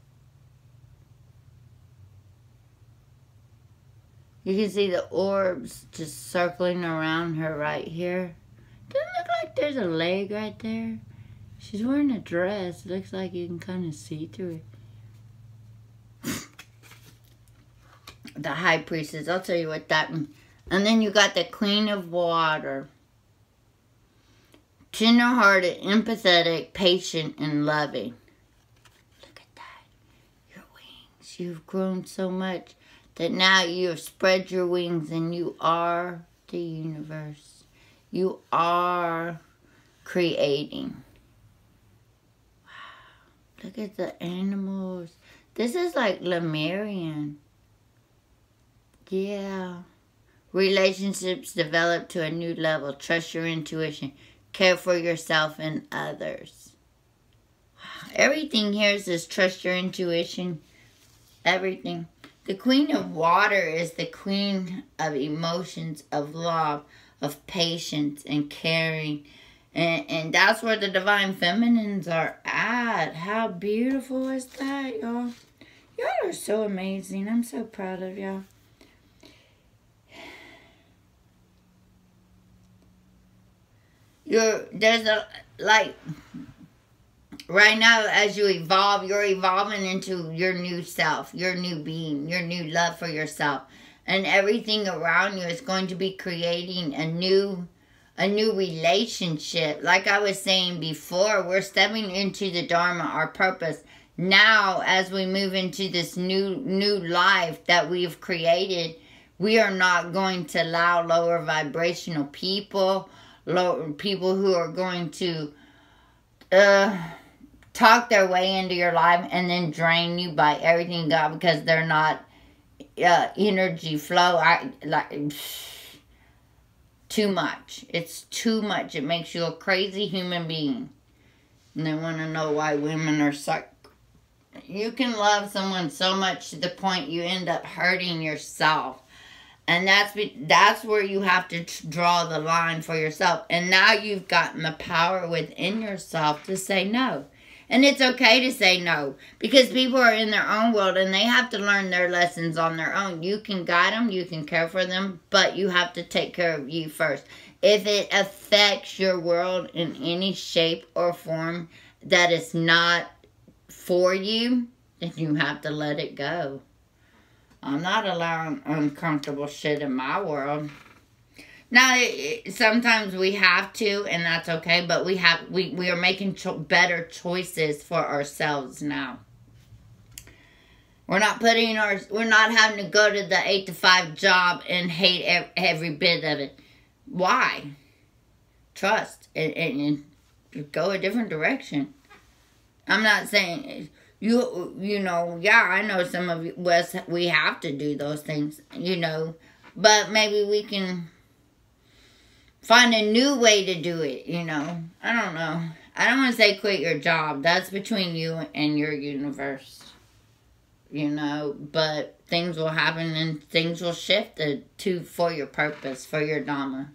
You can see the orbs just circling around her right here. Doesn't it look like there's a leg right there? She's wearing a dress. It looks like you can kind of see through it. The High Priestess. I'll tell you what that means. And then you got the Queen of Water. Tender-hearted, empathetic, patient, and loving. Look at that. Your wings. You've grown so much that now you have spread your wings and you are the universe. You are creating. Wow. Look at the animals. This is like Lemurian. Yeah. Relationships develop to a new level. Trust your intuition. Care for yourself and others. Wow. Everything here is just trust your intuition. Everything. The Queen of Water is the queen of emotions, of love, of patience and caring. And that's where the Divine Feminines are at. How beautiful is that, y'all? Y'all are so amazing. I'm so proud of y'all. There's a, like... Right now, as you evolve, you're evolving into your new self, your new being, your new love for yourself. And everything around you is going to be creating a new relationship. Like I was saying before, we're stepping into the Dharma, our purpose. Now, as we move into this new life that we've created, we are not going to allow lower vibrational people, people who are going to... talk their way into your life and then drain you by everything God because they're not energy flow. Too much. It's too much. It makes you a crazy human being. And they want to know why women are suck. You can love someone so much to the point you end up hurting yourself. And that's where you have to draw the line for yourself. And now you've gotten the power within yourself to say no. And it's okay to say no, because people are in their own world and they have to learn their lessons on their own. You can guide them, you can care for them, but you have to take care of you first. If it affects your world in any shape or form that is not for you, then you have to let it go. I'm not allowing uncomfortable shit in my world. Now, sometimes we have to, and that's okay, but we are making better choices for ourselves now. We're not having to go to the 8-to-5 job and hate every bit of it. Why? Trust and go a different direction. I'm not saying you know, yeah, I know some of us, we have to do those things, you know, but maybe we can find a new way to do it, you know. I don't know. I don't want to say quit your job. That's between you and your universe, you know. But things will happen and things will shift for your purpose, for your Dharma.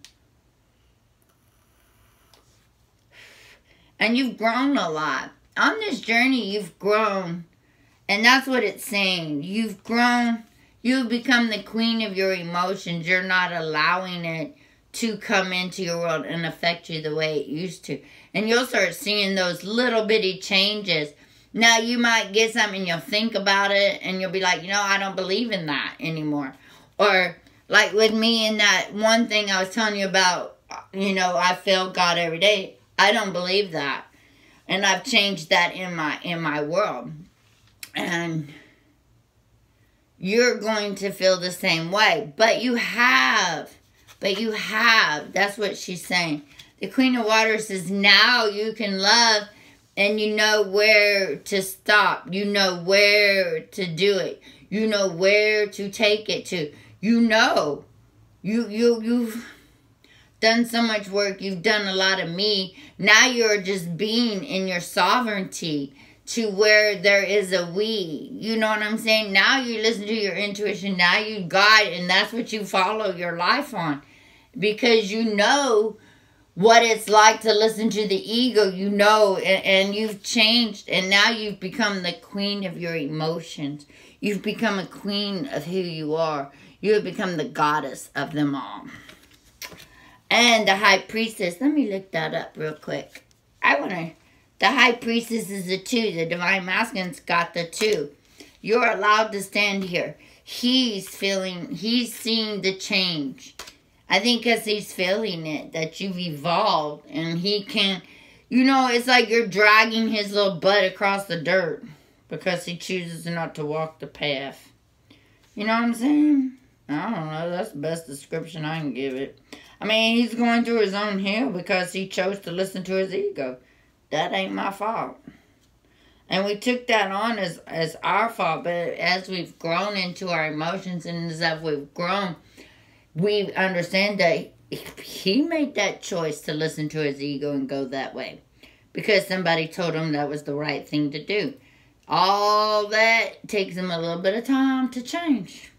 And you've grown a lot. On this journey, you've grown. And that's what it's saying. You've grown. You've become the queen of your emotions. You're not allowing it to come into your world and affect you the way it used to. And you'll start seeing those little bitty changes. Now, you might get something, you'll think about it, and you'll be like, I don't believe in that anymore. Or, like with me in that one thing I was telling you about, I feel God every day. I don't believe that. And I've changed that in my world. And you're going to feel the same way. But you have. That's what she's saying. The Queen of Waters says, now you can love, and you know where to stop. You know where to do it. You know where to take it to. You've done so much work. You've done a lot of me. Now you're just being in your sovereignty to where there is a we. You know what I'm saying? Now you listen to your intuition. Now you guide, and that's what you follow your life on. Because you know what it's like to listen to the ego. You know, and you've changed. And now you've become the queen of your emotions. You've become a queen of who you are. You have become the goddess of them all. And the high priestess. Let me look that up real quick. The high priestess is the 2. The divine masculine's got the 2. You're allowed to stand here. He's seeing the change. I think because he's feeling it, that you've evolved. And he can't, it's like you're dragging his little butt across the dirt. Because he chooses not to walk the path. You know what I'm saying? I don't know. That's the best description I can give it. I mean, he's going through his own hell because he chose to listen to his ego. That ain't my fault. And we took that on as our fault. But as we've grown into our emotions and as we've grown, we understand that he made that choice to listen to his ego and go that way. Because somebody told him that was the right thing to do. All that takes him a little bit of time to change.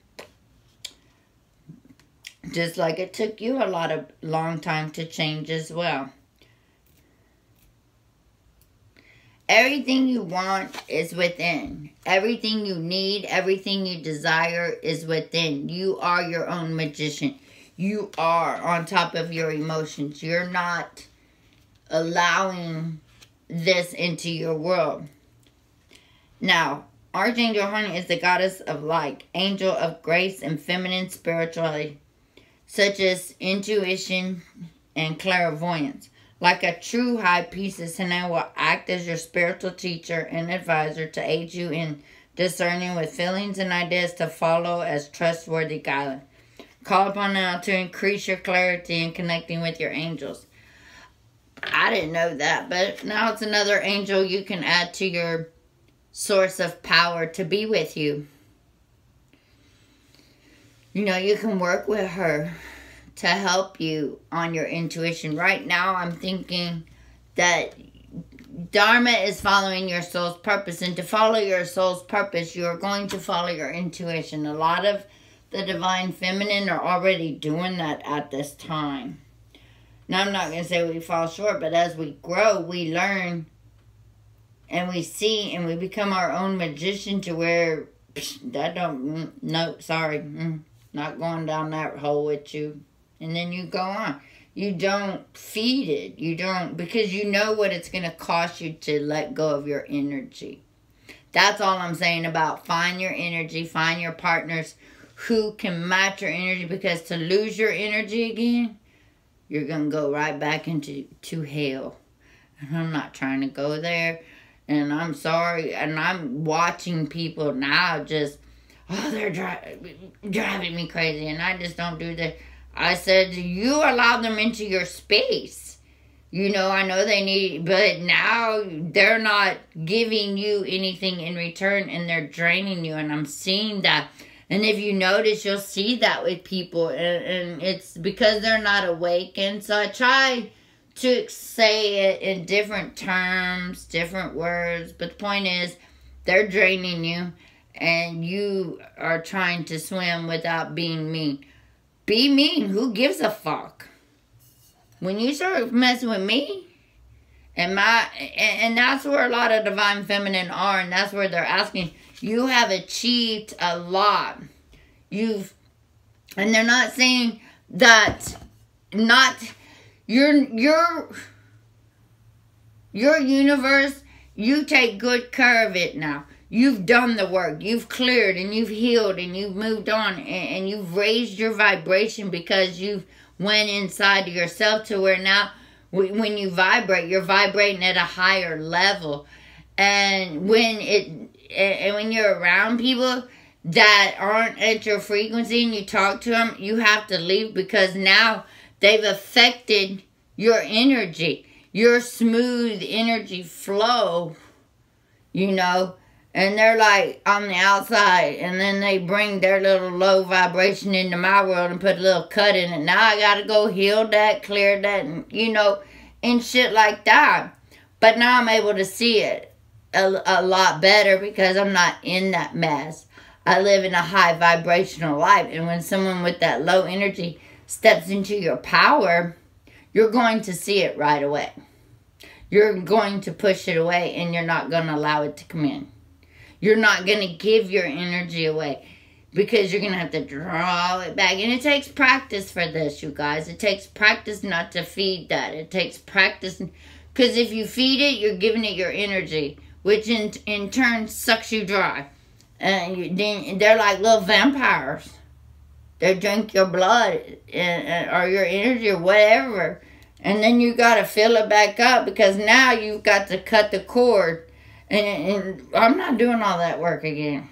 Just like it took you a long time to change as well. Everything you want is within. Everything you need, everything you desire is within. You are your own magician. You are on top of your emotions. You're not allowing this into your world. Now, Archangel Hornet is the goddess of light, angel of grace and feminine spirituality, such as intuition and clairvoyance. Like a true high priestess, Hannah will act as your spiritual teacher and advisor to aid you in discerning with feelings and ideas to follow as trustworthy guidance. Call upon now to increase your clarity in connecting with your angels. I didn't know that, but now it's another angel you can add to your source of power to be with you. You can work with her to help you on your intuition. Right now, I'm thinking that Dharma is following your soul's purpose. And to follow your soul's purpose, you're going to follow your intuition. A lot of the divine feminine are already doing that at this time. Now, I'm not going to say we fall short, but as we grow, we learn and we see and we become our own magician to where not going down that hole with you. And then you go on. You don't feed it. You don't, because you know what it's going to cost you to let go of your energy. That's all I'm saying about find your energy, find your partners who can match your energy, because to lose your energy again, you're going to go right back into hell. And I'm not trying to go there. And I'm sorry. And I'm watching people now just, they're driving me crazy. And I just don't do that. I said, you allow them into your space. I know they need, but now they're not giving you anything in return and they're draining you. And I'm seeing that. And if you notice, you'll see that with people. And it's because they're not awakened. So I try to say it in different terms, different words. But the point is, they're draining you. And you are trying to swim without being mean. Be mean. Who gives a fuck? When you start messing with me, and that's where a lot of divine feminine are, and that's where they're asking, you have achieved a lot. And they're not saying that you're Your universe, you take good care of it now. You've done the work. You've cleared and you've healed and you've moved on and you've raised your vibration because you've went inside of yourself to where now when you vibrate, you're vibrating at a higher level. And when you're around people that aren't at your frequency and you talk to them, you have to leave because now they've affected your energy, your smooth energy flow, you know. And they're like on the outside, and then they bring their little low vibration into my world and put a little cut in it. Now I gotta go heal that, clear that, and you know, and shit like that. But now I'm able to see it a lot better because I'm not in that mess. I live in a high vibrational life, and when someone with that low energy steps into your power, you're going to see it right away. You're going to push it away, and you're not going to allow it to come in. You're not going to give your energy away because you're going to have to draw it back. And it takes practice for this, you guys. It takes practice not to feed that. It takes practice because if you feed it, you're giving it your energy, which in turn sucks you dry. And then they're like little vampires. They drink your blood or your energy or whatever. And then you got to fill it back up because now you've got to cut the cord. And I'm not doing all that work again.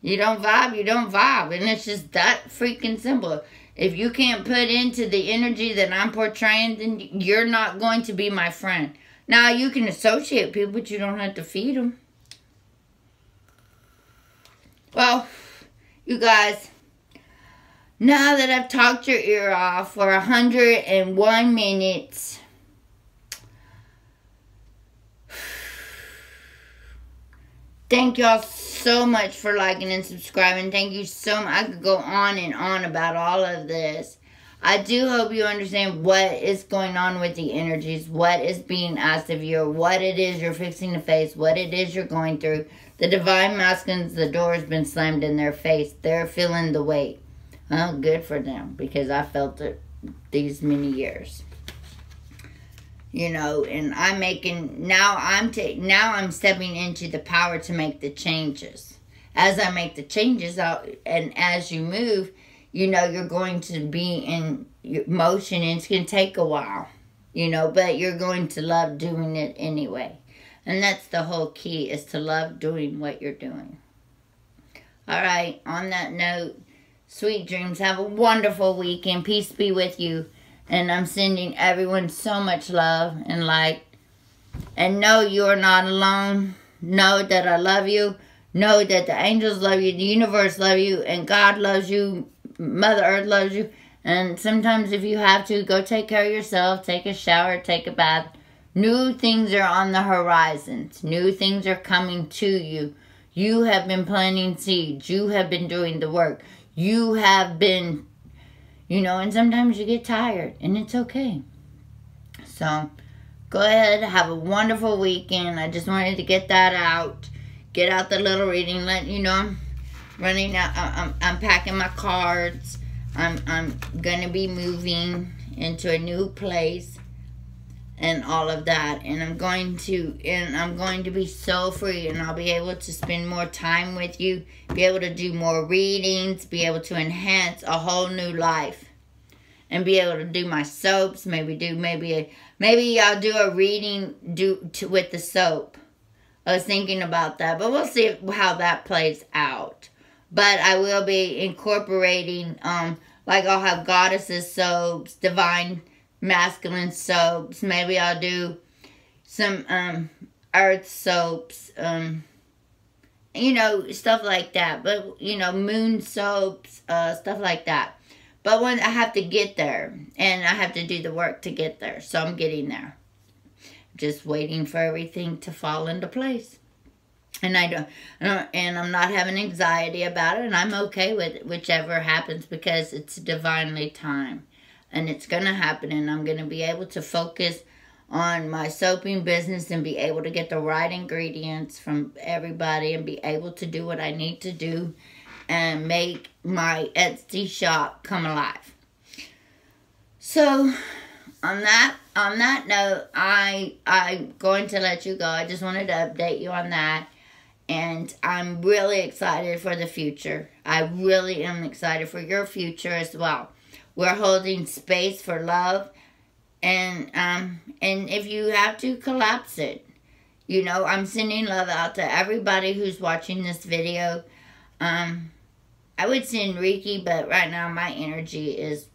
You don't vibe, you don't vibe. And it's just that freaking simple. If you can't put into the energy that I'm portraying, then you're not going to be my friend. Now, you can associate people, but you don't have to feed them. Well, you guys, now that I've talked your ear off for 101 minutes... Thank y'all so much for liking and subscribing. Thank you so much. I could go on and on about all of this. I do hope you understand what is going on with the energies, what is being asked of you, or what it is you're fixing to face, what it is you're going through. The Divine Masculines, the door has been slammed in their face. They're feeling the weight. Well, good for them, because I felt it these many years. You know, and I'm making, now I'm stepping into the power to make the changes. As I make the changes, and as you move, you know, you're going to be in motion, and it's going to take a while, you know, but you're going to love doing it anyway. And that's the whole key, is to love doing what you're doing. All right, on that note, sweet dreams. Have a wonderful weekend. Peace be with you. And I'm sending everyone so much love and light. And know you are not alone. Know that I love you. Know that the angels love you. The universe loves you. And God loves you. Mother Earth loves you. And sometimes if you have to, go take care of yourself. Take a shower. Take a bath. New things are on the horizons. New things are coming to you. You have been planting seeds. You have been doing the work. You have been... You know, and sometimes you get tired, and it's okay. So, go ahead, have a wonderful weekend. I just wanted to get that out. Get out the little reading, let you know I'm running out. I'm packing my cards. I'm gonna be moving into a new place and all of that. And I'm going to be so free, and I'll be able to spend more time with you, be able to do more readings, be able to enhance a whole new life, and be able to do my soaps. Maybe I'll do a reading with the soap. I was thinking about that, but we'll see how that plays out. But I will be incorporating, like I'll have goddesses soaps, divine masculine soaps. Maybe I'll do some earth soaps, you know, stuff like that. But, you know, moon soaps, stuff like that. But when I have to get there, and I have to do the work to get there. So I'm getting there. Just waiting for everything to fall into place. And and I'm not having anxiety about it, and I'm okay with it, whichever happens, because it's divinely timed. And it's going to happen, and I'm going to be able to focus on my soaping business and be able to get the right ingredients from everybody and be able to do what I need to do and make my Etsy shop come alive. So, on that, on that note, I'm going to let you go. I just wanted to update you on that. And I'm really excited for the future. I really am excited for your future as well. We're holding space for love. And if you have to, collapse it. You know, I'm sending love out to everybody who's watching this video. I would send Reiki, but right now my energy is,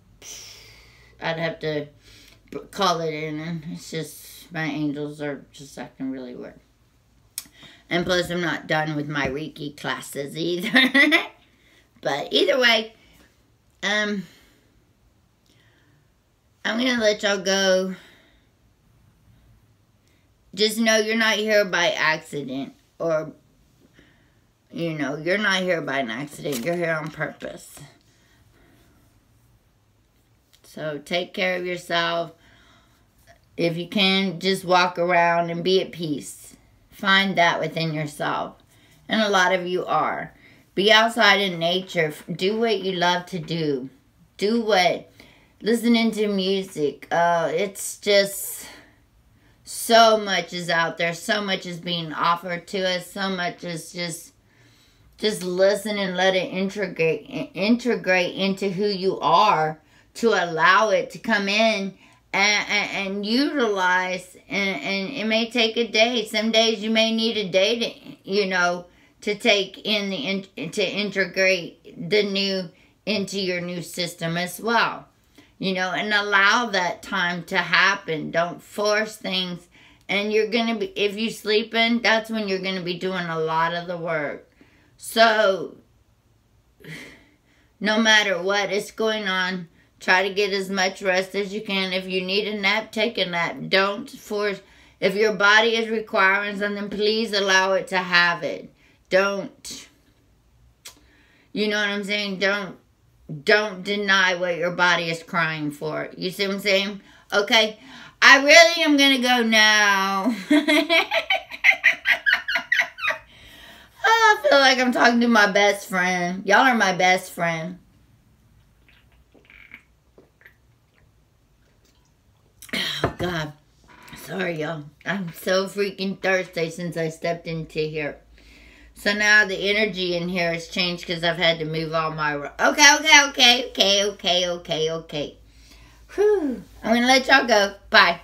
I'd have to call it in. And it's just, my angels are just acting really weird. And plus, I'm not done with my Reiki classes either. But either way, I'm going to let y'all go. Just know you're not here by accident. Or, you know, you're not here by an accident. You're here on purpose. So take care of yourself. If you can, just walk around and be at peace. Find that within yourself. And a lot of you are. Be outside in nature. Do what you love to do. Listening to music. It's just, so much is out there. So much is being offered to us. So much is just listen and let it integrate into who you are. To allow it to come in. And utilize, and it may take a day. Some days you may need a day to, you know, to take in to integrate the new into your new system as well. You know, and allow that time to happen. Don't force things. And you're going to be, if you're sleeping, that's when you're going to be doing a lot of the work. So, no matter what is going on, try to get as much rest as you can. If you need a nap, take a nap. Don't force. If your body is requiring something, please allow it to have it. Don't. You know what I'm saying? Don't deny what your body is crying for. You see what I'm saying? Okay. I really am going to go now. I feel like I'm talking to my best friend. Y'all are my best friend. Oh, God. Sorry, y'all. I'm so freaking thirsty since I stepped into here. So now the energy in here has changed because I've had to move all my... Okay. Whew. I'm going to let y'all go. Bye.